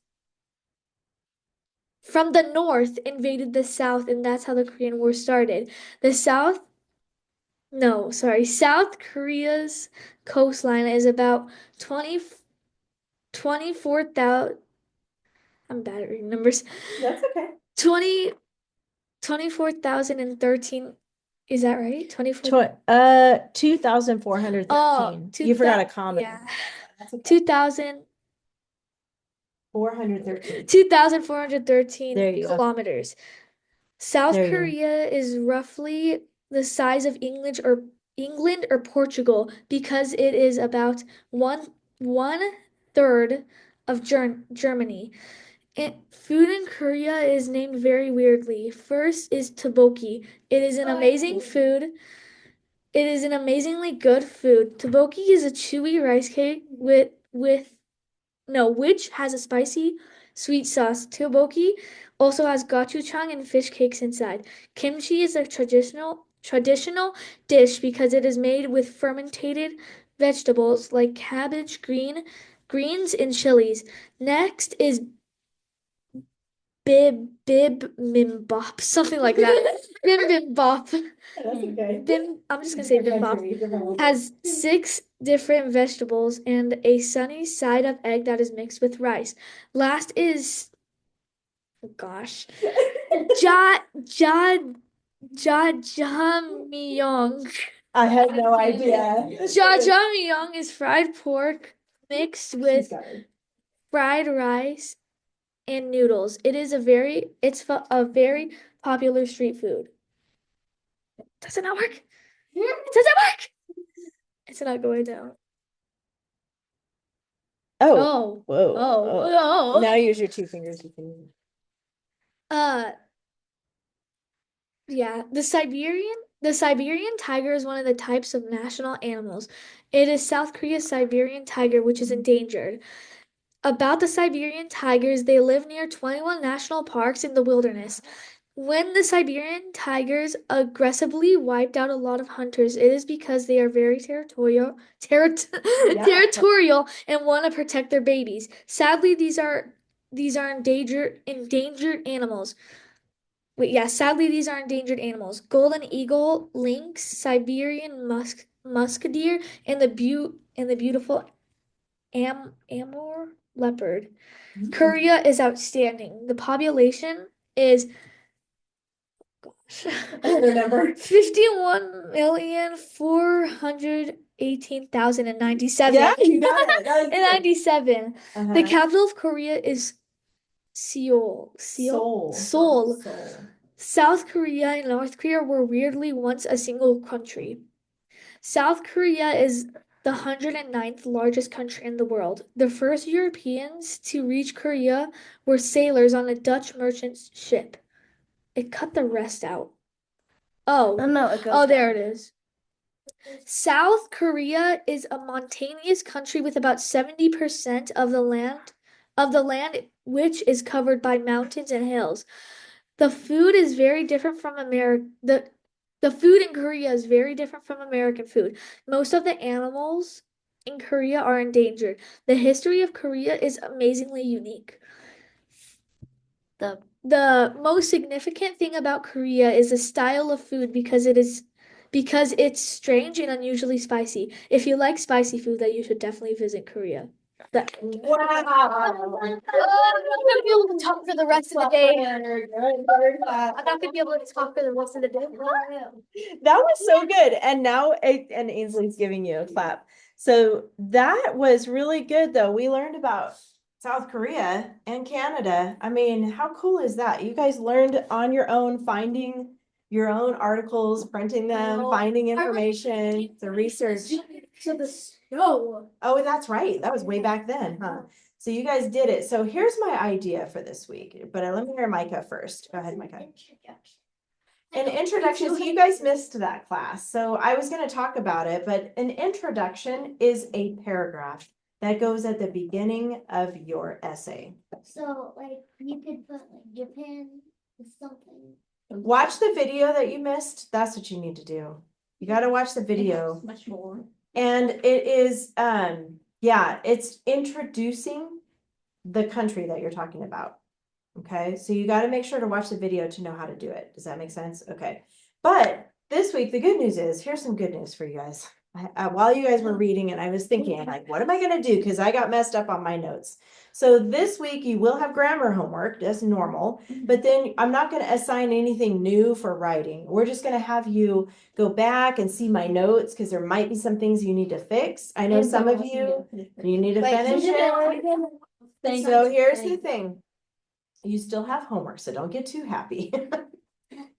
from the north invaded the south, and that's how the Korean War started. The south No, sorry. South Korea's coastline is about 24,000. I'm bad at reading numbers. That's okay. 20 24,013. Is that right? 24. 2,413. Oh, You forgot a comma. yeah. That's okay. 2,000 413. 2,413 There you go. kilometers. South There you go. Korea is roughly the size of England or Portugal because it is about one third of Germany. Food in Korea is named very weirdly. First is tteokbokki. It is an amazing food. It is an amazingly good food. Tteokbokki is a chewy rice cake which has a spicy sweet sauce. Tteokbokki also has gochujang and fish cakes inside. Kimchi is a traditional dish because it is made with fermented vegetables like cabbage, greens, and chilies. Next is bibimbap, something like that. Bibimbap. That's okay. I'm just gonna say bibimbap. Has 6 different vegetables and a sunny side of egg that is mixed with rice. Last is, oh gosh, ja ja jajangmyeon. I have no idea. Jajangmyeon is fried pork mixed with fried rice and noodles. It's a very popular street food. Does it not work? It doesn't work. It's not going down. Oh, whoa. Oh. Now use your two fingers. You can. Uh, yeah, the Siberian tiger is one of the types of national animals. It is South Korea's Siberian tiger, which is endangered. About the Siberian tigers, they live near 21 national parks in the wilderness. When the Siberian tigers aggressively wiped out a lot of hunters, it is because they are very territorial and want to protect their babies. Sadly, these are endangered animals. Wait, yeah, sadly these are endangered animals. Golden eagle, lynx, Siberian musk deer, and the beautiful amur leopard. Korea is outstanding. The population is Remember? 51,418,097. Yeah, you got it. That was And good. 97. The Uh-huh. capital of Korea is Seoul. Seoul. Seoul. Seoul. South Korea and North Korea were weirdly once a single country. South Korea is the 109th largest country in the world. The first Europeans to reach Korea were sailors on a Dutch merchant ship. It cut the rest out. Oh, no, it goes oh, there it is. South Korea is a mountainous country with about 70% of the land which is covered by mountains and hills. The food is very different from the food in Korea is very different from American food. Most of the animals in Korea are endangered. The history of Korea is amazingly unique. The most significant thing about Korea is the style of food because it's strange and unusually spicy. If you like spicy food, then you should definitely visit Korea. Wow. I'm not gonna be able to talk for the rest of the day. I'm not gonna be able to talk for the rest of the day. That was so good. And now, and Ainsley's giving you a clap. So that was really good, though. We learned about South Korea and Canada. I mean, how cool is that? You guys learned on your own, finding your own articles, printing them, finding information, the research. So the snow. Oh, that's right. That was way back then, huh? So you guys did it. So here's my idea for this week, but let me hear Micah first. Go ahead, Micah. An introduction, so you guys missed that class. So I was going to talk about it, but an introduction is a paragraph that goes at the beginning of your essay. So, like, you could put like Japan or something. Watch the video that you missed. That's what you need to do. You got to watch the video. Much more. And it is, yeah, it's introducing the country that you're talking about. Okay, so you got to make sure to watch the video to know how to do it. Does that make sense? Okay. But this week, the good news is, here's some good news for you guys. While you guys were reading it, I was thinking, like, what am I going to do? Because I got messed up on my notes. So this week, you will have grammar homework as normal, but then I'm not going to assign anything new for writing. We're just going to have you go back and see my notes because there might be some things you need to fix. I know some of you need to finish it. So here's the thing. You still have homework, so don't get too happy.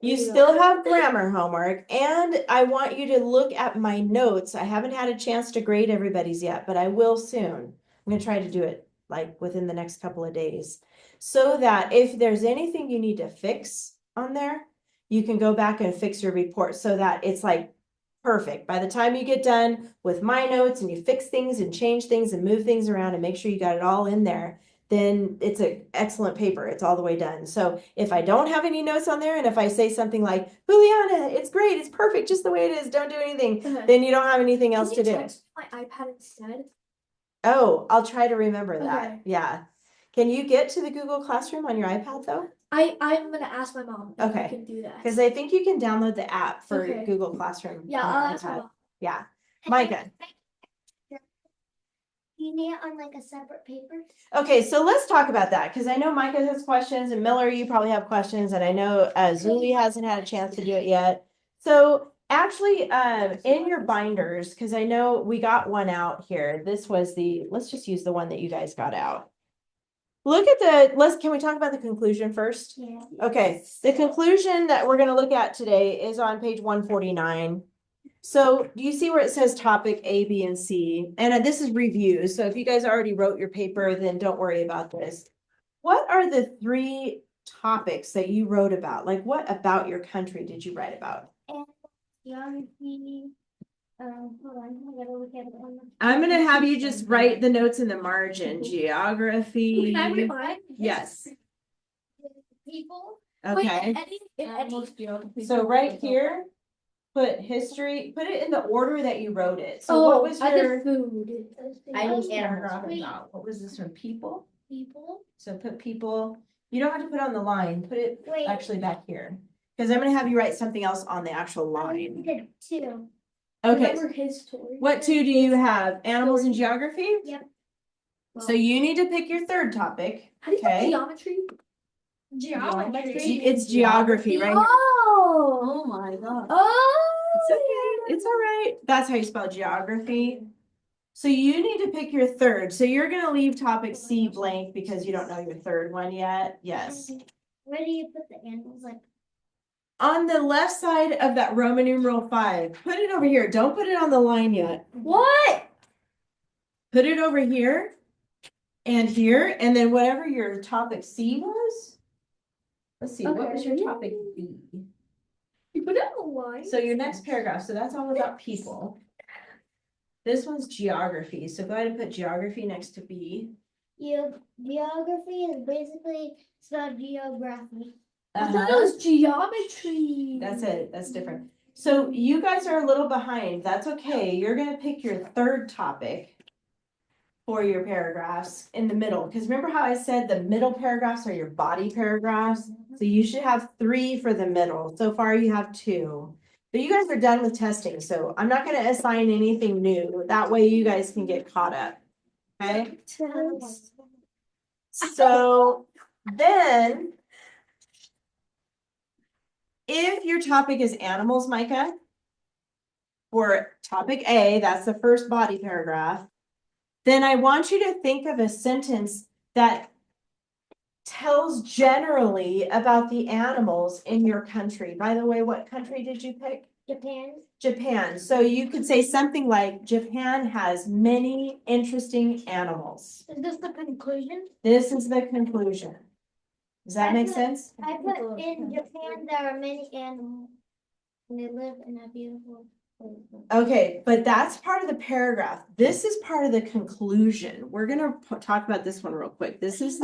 You still have grammar homework, and I want you to look at my notes. I haven't had a chance to grade everybody's yet, but I will soon. I'm going to try to do it like within the next couple of days, so that if there's anything you need to fix on there, you can go back and fix your report so that it's like perfect. By the time you get done with my notes and you fix things and change things and move things around and make sure you got it all in there, then it's an excellent paper. It's all the way done. So if I don't have any notes on there, and if I say something like, Juliana, it's great, it's perfect, just the way it is, don't do anything, then you don't have anything else to do. My iPad instead. Oh, I'll try to remember that. Okay. Yeah. Can you get to the Google Classroom on your iPad though? I'm gonna ask my mom if Okay. I can do that. Because I think you can download the app for Okay. Google Classroom. Yeah, on I'll your ask my iPad. mom. Yeah. Micah. You need it on like a separate paper. Okay, so let's talk about that because I know Micah has questions and Miller, you probably have questions, and I know Zuli hasn't had a chance to do it yet. So actually, in your binders, because I know we got one out here. This was let's just use the one that you guys got out. Look at can we talk about the conclusion first? Yeah. Okay, the conclusion that we're going to look at today is on page 149. So do you see where it says topic A, B, and C? And this is review. So if you guys already wrote your paper, then don't worry about this. What are the 3 topics that you wrote about? Like what about your country did you write about? Geography. Hold on, I gotta look at it. I'm going to have you just write the notes in the margin. Geography. Can I read mine? Yes. People. Okay. So right here, put history, put it in the order that you wrote it. So what was I your did food. I did paragraph animals. about? What was this one? People? People. So put people, you don't have to put on the line, put it Wait. actually back here. Because I'm gonna have you write something else on the actual line. Did 2. Okay, Remember his story? what 2 do you have? Animals and geography? Yep. So you need to pick your third topic. How do you Okay. say geometry? It's geography, right? Oh. Oh my god. It's okay. It's all right. That's how you spell geography. So you need to pick your third. So you're gonna leave topic C blank because you don't know your third one yet. Yes. Where do you put the animals? Like, On the left side of that Roman numeral 5, put it over here. Don't put it on the line yet. What? Put it over here and here, and then whatever your topic C was. Let's see, what was your topic B? You put it on the line. So your next paragraph, so that's all about people. This one's geography, so go ahead and put geography next to B. geography is basically spelled geography. I thought it was geometry. That's it, that's different. So you guys are a little behind, that's okay, you're gonna pick your third topic for your paragraphs in the middle, because remember how I said the middle paragraphs are your body paragraphs? So you should have 3 for the middle, so far you have 2. But you guys are done with testing, so I'm not gonna assign anything new, that way you guys can get caught up, okay? So then, if your topic is animals, Micah, for topic A, that's the first body paragraph, then I want you to think of a sentence that tells generally about the animals in your country. By the way, what country did you pick? Japan. Japan. So you could say something like, Japan has many interesting animals. Is this the conclusion? This is the conclusion. Does that make sense? I put in Japan there are many animals. And they live in a beautiful place. Okay, but that's part of the paragraph. This is part of the conclusion. We're gonna talk about this one real quick. This is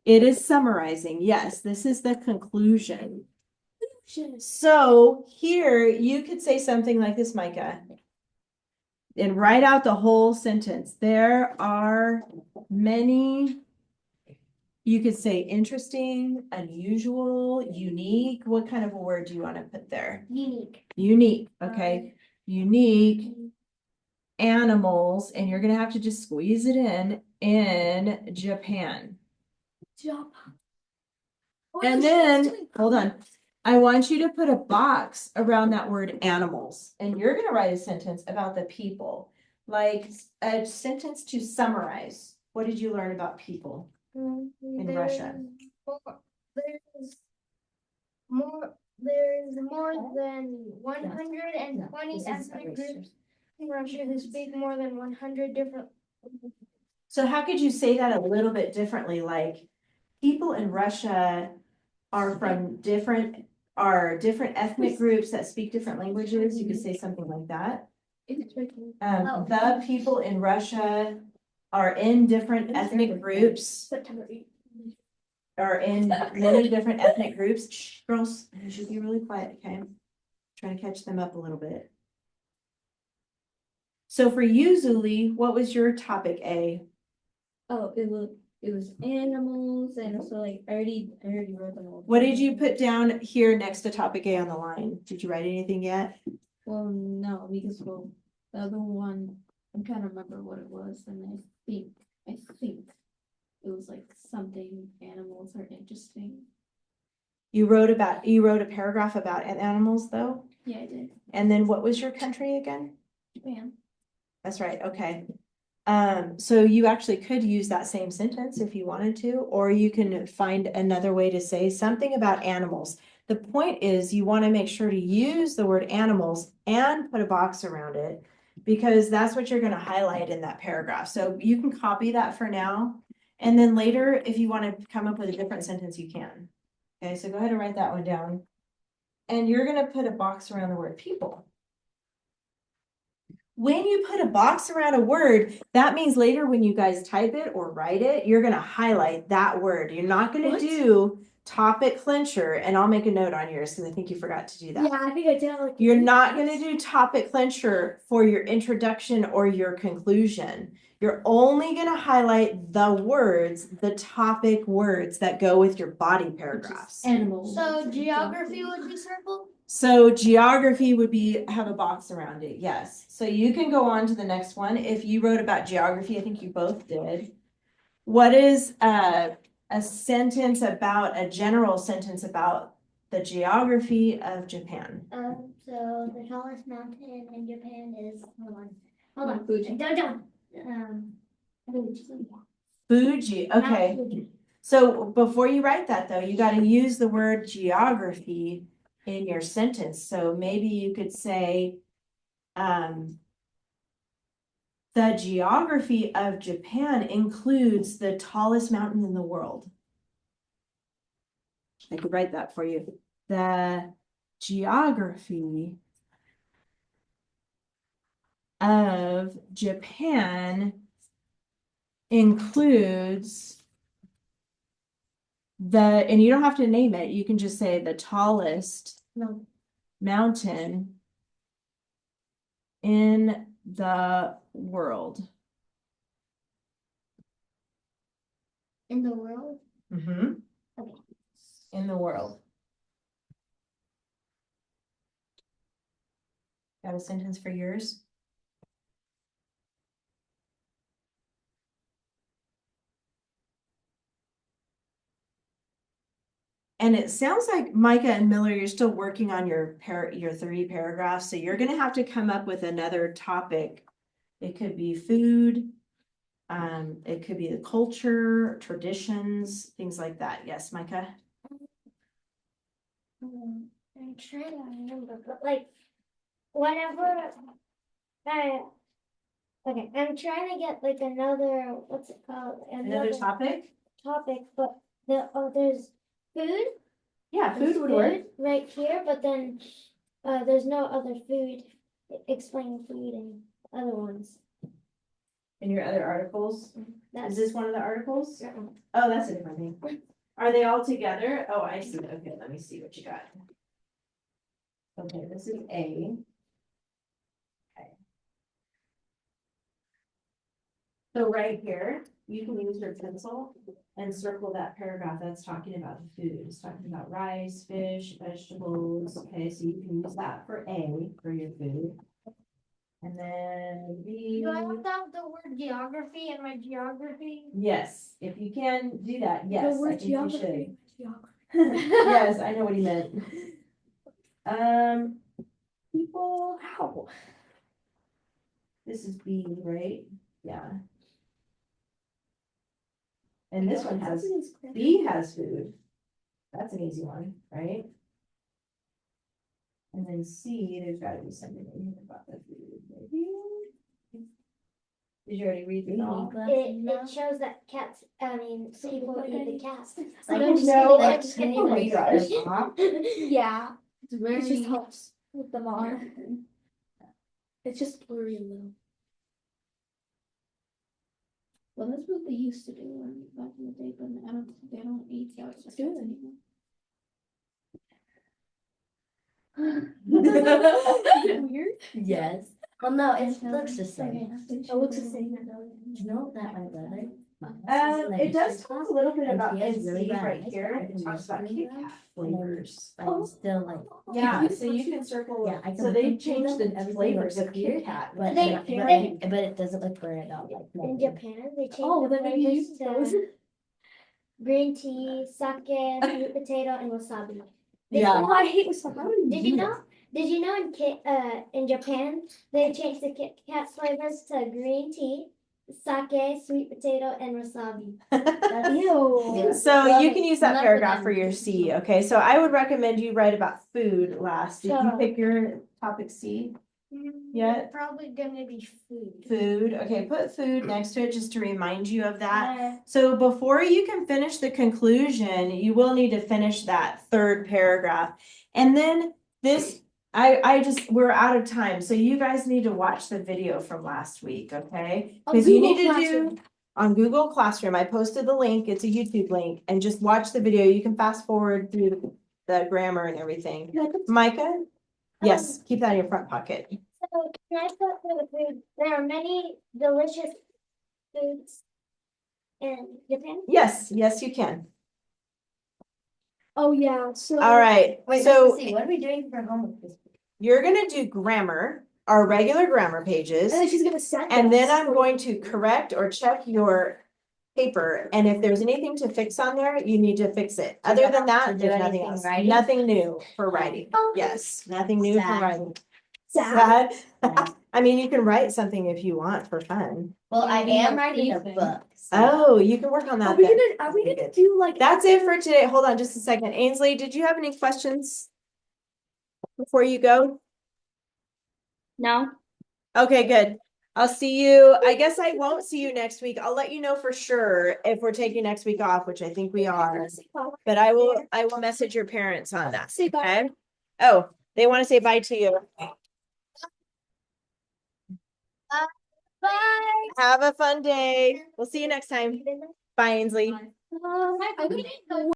it is summarizing. Yes, this is the conclusion. So here you could say something like this, Micah. And write out the whole sentence. There are many, you could say interesting, unusual, unique. What kind of a word do you want to put there? Unique. Unique, okay. Unique animals, and you're gonna have to just squeeze it in Japan. And then, hold on, I want you to put a box around that word animals, and you're gonna write a sentence about the people, like a sentence to summarize. What did you learn about people in Russia? There's more than 120 ethnic groups in Russia who speak more than 100 different. So how could you say that a little bit differently? Like, people in Russia are from different ethnic groups that speak different languages. You could say something like that. The people in Russia are in different ethnic groups. Are in many different ethnic groups. Shh, girls, you should be really quiet, okay? Trying to catch them up a little bit. So for you, Zuli, what was your topic A? Oh, it was animals, and so like I already wrote them all. What did you put down here next to topic A on the line? Did you write anything yet? Well, no, because the other one, I'm trying to remember what it was, and I think it was like something animals are interesting. You wrote a paragraph about animals though? Yeah, I did. And then what was your country again? Japan. That's right, okay. So you actually could use that same sentence if you wanted to, or you can find another way to say something about animals. The point is you want to make sure to use the word animals and put a box around it, because that's what you're going to highlight in that paragraph. So you can copy that for now. And then later, if you want to come up with a different sentence, you can. Okay, so go ahead and write that one down. And you're going to put a box around the word people. When you put a box around a word, that means later when you guys type it or write it, you're going to highlight that word. You're not going to do topic clincher, and I'll make a note on yours because I think you forgot to do that. Yeah, I think I did. Like, you're not going to do topic clincher for your introduction or your conclusion. You're only going to highlight the words, the topic words that go with your body paragraphs. Animals. So geography would be circled? So geography would be, have a box around it, yes. So you can go on to the next one. If you wrote about geography, I think you both did. What is a sentence about, a general sentence about the geography of Japan? So the tallest mountain in Japan is, hold on, Fuji. don't, Fuji. Fuji, Mount okay. Fuji. So before you write that though, you gotta use the word geography in your sentence. So maybe you could say, the geography of Japan includes the tallest mountain in the world. I could write that for you. The geography of Japan includes and you don't have to name it, you can just say the tallest No. mountain in the world. In the world? Mm-hmm. Okay. In the world. Got a sentence for yours? And it sounds like Micah and Miller, you're still working on your 3 paragraphs, so you're gonna have to come up with another topic. It could be food, it could be the culture, traditions, things like that. Yes, Micah? I'm trying to remember, but like, whenever I, okay, I'm trying to get like another, what's it called? Another topic? Topic, but there's food. Yeah, There's food would work. right here, but then, there's no other food, explaining food and other ones. In your other articles? That's Is this one of the articles? that one. Oh, that's a different thing. Are they all together? Oh, I see. Okay, let me see what you got. Okay, this is A. Okay. So right here, you can use your pencil and circle that paragraph that's talking about the food. It's talking about rice, fish, vegetables. Okay, so you can use that for A, for your food. And then B. Do I have to have the word geography in my geography? Yes, if you can do that, yes, The I word think you should. geography. Yes, I know what he meant. People, how? This is B, right? Yeah. And this one has, B has food. That's an easy one, right? And then C, there's gotta be something in here about the food, maybe? Did you already read these all? It shows that cats, people eat the cats. Like, Oh, just- no. like, Just can kidding. you read gosh. them off? Yeah, It's very. it just helps with them on. It's just blurry a little. Well, that's what they used to do back in the day, but I don't think they don't eat cats or cats anymore. Weird. Yes. Well, no, it looks the same. It looks the same. You know that my brother? It does talk a little bit And about, he has in really C bad right eyes, here, I it can talks about use Kit them, Kat flavors. But I'm still like. Yeah, so you can circle, Yeah, I can. so they look into changed them, the everything flavors looks of weird, Kit Kat. But, They- but it doesn't look weird at all. Like, In nothing. Japan, they changed Oh, the then maybe you flavors to green tea, sake, sweet potato, and wasabi. Yeah. Oh, I hate wasabi. Did you know? Did you know in Japan they changed the Kit Kat flavors to green tea, sake, sweet potato, and wasabi? Ew. Yeah. So you can use that None of paragraph them for your do. C, okay? So I would recommend you write about food last. Did you So- pick your topic C? Yeah. Probably gonna be food. Food, okay, put food next to it just to remind you of that. So before you can finish the conclusion, you will need to finish that 3rd paragraph. And then this, we're out of time, so you guys need to watch the video from last week, okay? On Because you need Google to do, Classroom. on Google Classroom, I posted the link, it's a YouTube link, and just watch the video. You can fast forward through the grammar and everything. Micah? Yes, keep that in your front pocket. So can I put for the food? There are many delicious foods in Japan. Yes, yes, you can. Oh, yeah, so. All right, Wait, so let's see, what are we doing for homework this week? you're gonna do grammar, our regular grammar pages. And then she's gonna send And then us. I'm going to correct or check your paper, and if there's anything to fix on there, you need to fix it. To Other do- than to that, do there's nothing anything else. writing? Nothing new for writing. Oh. Yes, nothing new for Sad. writing. Sad. Sad. I mean, you can write something if you want for fun. Well, I Maybe am more writing a pacing. book. so- Oh, you can work on Are that we then. gonna, are we Okay, gonna good. do like? That's it for today. Hold on just a second. Ainsley, did you have any questions before you go? No? Okay, good. I'll see you. I guess I won't see you next week. I'll let you know for sure if we're taking next week off, which I think we are. But I will message your parents on that. Say bye. Okay? Oh, they want to say bye to you. Bye. Have a fun day. We'll see you next time. Bye, Ainsley. I didn't know.